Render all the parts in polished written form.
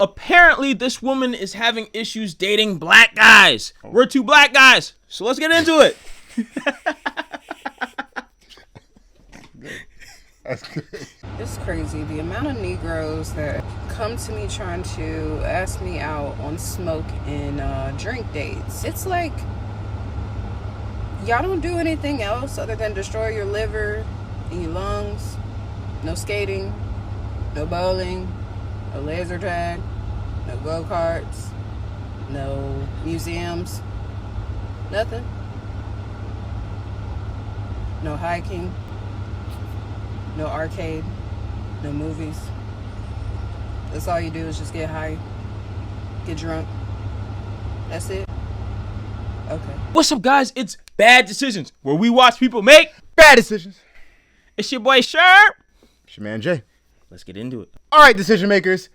Apparently, this woman is having issues dating black guys. We're two black guys, so let's get into it. That's good. It's crazy the amount of Negroes that come to me trying to ask me out on smoke and drink dates. It's like, y'all don't do anything else other than destroy your liver and your lungs. No skating, no bowling, no laser tag, no go-karts, no museums, nothing. No hiking, no arcade, no movies. That's all you do is just get high, get drunk. That's it. Okay. What's up, guys? It's Bad Decisions, where we watch people make Bad decisions. It's your boy Sharp. It's your man Jay. Let's get into it. All right, decision makers.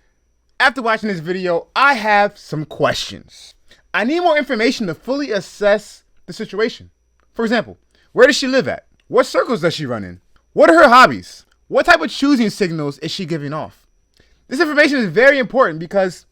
After watching this video, I have some questions. I need more information to fully assess the situation. For example, where does she live at? What circles does she run in? What are her hobbies? What type of choosing signals is she giving off? This information is very important because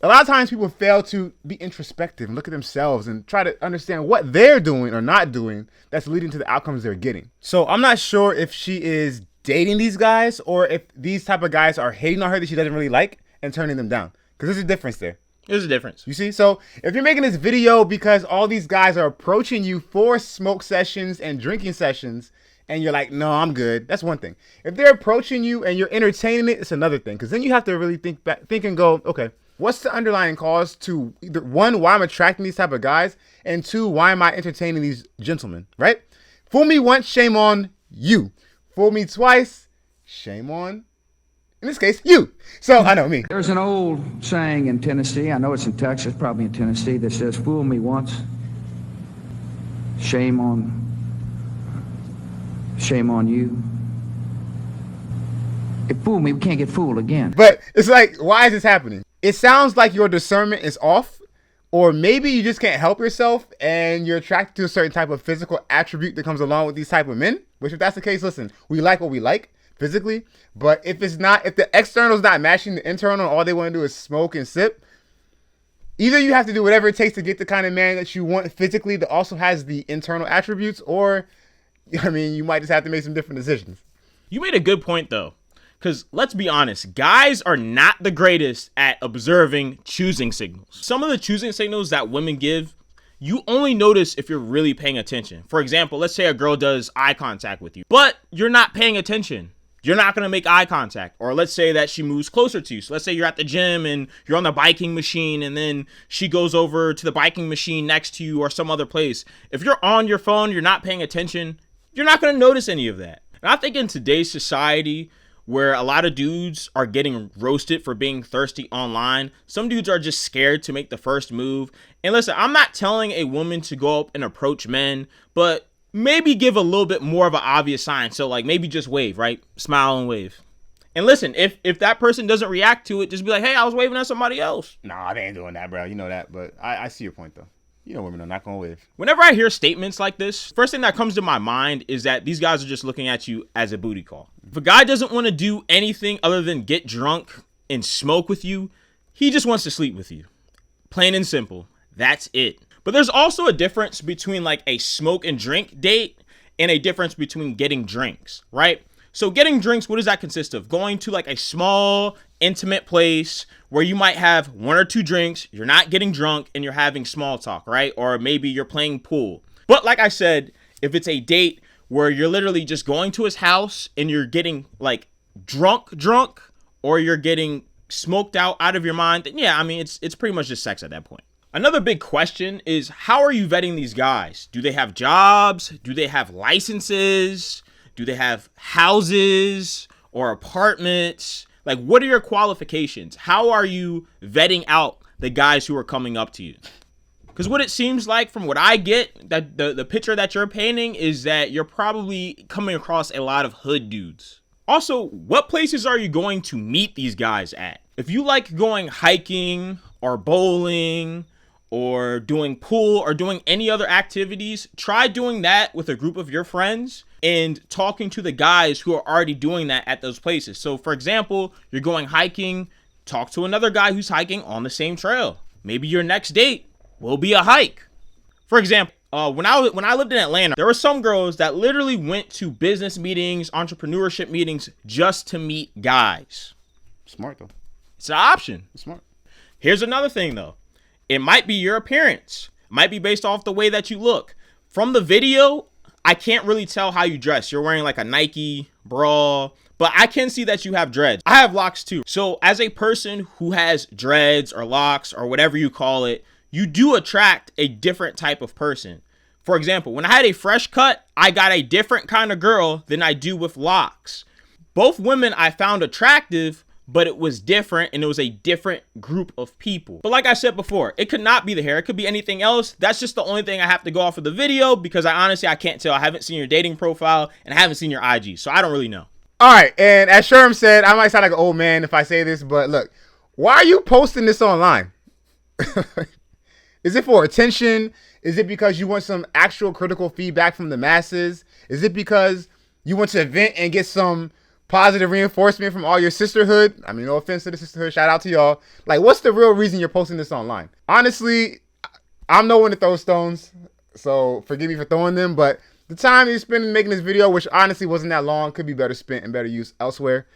a lot of times people fail to be introspective and look at themselves and try to understand what they're doing or not doing that's leading to the outcomes they're getting. So I'm not sure if she is dating these guys or if these type of guys are hating on her that she doesn't really like and turning them down. Because there's a difference there. There's a difference. You see? So if you're making this video because all these guys are approaching you for smoke sessions and drinking sessions and you're like, no, I'm good, that's one thing. If they're approaching you and you're entertaining it, it's another thing. Because then you have to really think and go, okay, what's the underlying cause to either one, why I'm attracting these type of guys, and two, why am I entertaining these gentlemen, right? Fool me once, shame on you. Fool me twice, shame on, in this case, you. So I know me. There's an old saying in Tennessee, I know it's in Texas, probably in Tennessee, that says, fool me once, shame on you. If fool me, we can't get fooled again. But it's like, why is this happening? It sounds like your discernment is off, or maybe you just can't help yourself and you're attracted to a certain type of physical attribute that comes along with these type of men. Which if that's the case, listen, we like what we like physically, but if the external is not matching the internal and all they want to do is smoke and sip, either you have to do whatever it takes to get the kind of man that you want physically that also has the internal attributes, or, I mean, you might just have to make some different decisions. You made a good point, though. Because let's be honest, guys are not the greatest at observing choosing signals. Some of the choosing signals that women give, you only notice if you're really paying attention. For example, let's say a girl does eye contact with you, but you're not paying attention. You're not going to make eye contact. Or let's say that she moves closer to you. So let's say you're at the gym and you're on the biking machine and then she goes over to the biking machine next to you or some other place. If you're on your phone, you're not paying attention, you're not going to notice any of that. And I think in today's society, where a lot of dudes are getting roasted for being thirsty online, some dudes are just scared to make the first move. And listen, I'm not telling a woman to go up and approach men, but maybe give a little bit more of an obvious sign. So like maybe just wave, right? Smile and wave. And listen, if that person doesn't react to it, just be like, hey, I was waving at somebody else. Nah, they ain't doing that, bro. You know that, but I see your point though. You know women are not gonna wave. Whenever I hear statements like this, first thing that comes to my mind is that these guys are just looking at you as a booty call. If a guy doesn't want to do anything other than get drunk and smoke with you, he just wants to sleep with you. Plain and simple. That's it. But there's also a difference between like a smoke and drink date and a difference between getting drinks, right? So getting drinks, what does that consist of? Going to like a small, intimate place where you might have one or two drinks, you're not getting drunk, and you're having small talk, right? Or maybe you're playing pool. But like I said, if it's a date where you're literally just going to his house and you're getting like drunk, or you're getting smoked out of your mind, then yeah, I mean, it's pretty much just sex at that point. Another big question is, how are you vetting these guys? Do they have jobs? Do they have licenses? Do they have houses or apartments? Like, what are your qualifications? How are you vetting out the guys who are coming up to you? Because what it seems like from what I get, that the picture that you're painting is that you're probably coming across a lot of hood dudes. Also, what places are you going to meet these guys at? If you like going hiking or bowling or doing pool or doing any other activities, try doing that with a group of your friends and talking to the guys who are already doing that at those places. So for example, you're going hiking talk to another guy who's hiking on the same trail. Maybe your next date will be a hike. For example, when I lived in Atlanta, there were some girls that literally went to business meetings, entrepreneurship meetings just to meet guys. Smart though. It's an option. Smart. Here's another thing though. It might be your appearance. It might be based off the way that you look. From the video, I can't really tell how you dress. You're wearing like a Nike bra, but I can see that you have dreads. I have locks too. So as a person who has dreads or locks or whatever you call it, you do attract a different type of person. For example, when I had a fresh cut, I got a different kind of girl than I do with locks. Both women I found attractive, but it was different and it was a different group of people. But like I said before, it could not be the hair. It could be anything else. That's just the only thing I have to go off of the video because I can't tell. I haven't seen your dating profile and I haven't seen your IG, so I don't really know. All right, and as Sherm said, I might sound like an old man if I say this, but look, why are you posting this online? Is it for attention? Is it because you want some actual critical feedback from the masses? Is it because you want to vent and get some positive reinforcement from all your sisterhood? I mean, no offense to the sisterhood. Shout out to y'all. Like, what's the real reason you're posting this online? Honestly, I'm no one to throw stones, so forgive me for throwing them, but the time you spent making this video, which honestly wasn't that long, could be better spent and better used elsewhere.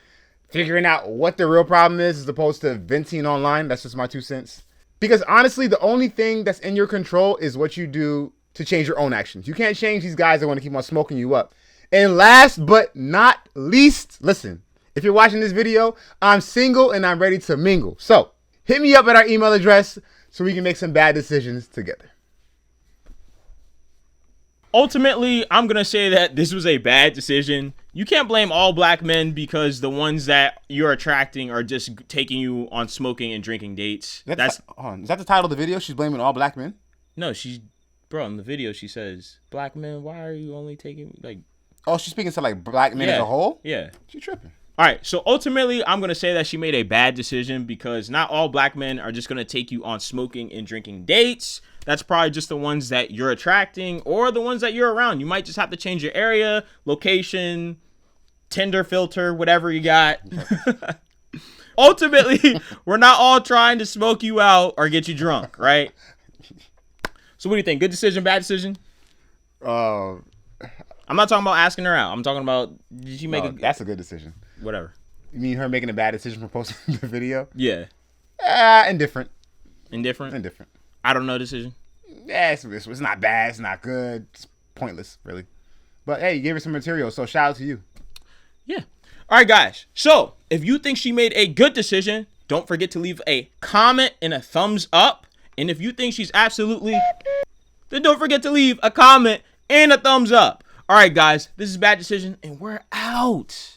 Figuring out what the real problem is as opposed to venting online. That's just my 2 cents. Because honestly, the only thing that's in your control is what you do to change your own actions. You can't change these guys that want to keep on smoking you up. And last but not least, listen, if you're watching this video, I'm single and I'm ready to mingle. So hit me up at our email address so we can make some bad decisions together. Ultimately, I'm going to say that this was a bad decision. You can't blame all black men because the ones that you're attracting are just taking you on smoking and drinking dates. Is that the title of the video? She's blaming all black men? No, bro, in the video she says, black men, why are you only taking, like... Oh, she's speaking to like black men as a whole? Yeah. She tripping. All right, so ultimately, I'm going to say that she made a bad decision because not all black men are just going to take you on smoking and drinking dates. That's probably just the ones that you're attracting or the ones that you're around. You might just have to change your area, location, Tinder filter, whatever you got. Ultimately, we're not all trying to smoke you out or get you drunk, right? So what do you think? Good decision, bad decision? I'm not talking about asking her out. I'm talking about, did she make that's a good decision. Whatever. You mean her making a bad decision for posting the video? Yeah. Indifferent. Indifferent? I don't know decision. Yeah, it's not bad. It's not good. It's pointless, really. But hey, you gave her some material, so shout out to you. Yeah. All right, guys. So if you think she made a good decision, don't forget to leave a comment and a thumbs up. And if you think she's absolutely, then don't forget to leave a comment and a thumbs up. All right, guys. This is Bad Decision, and we're out.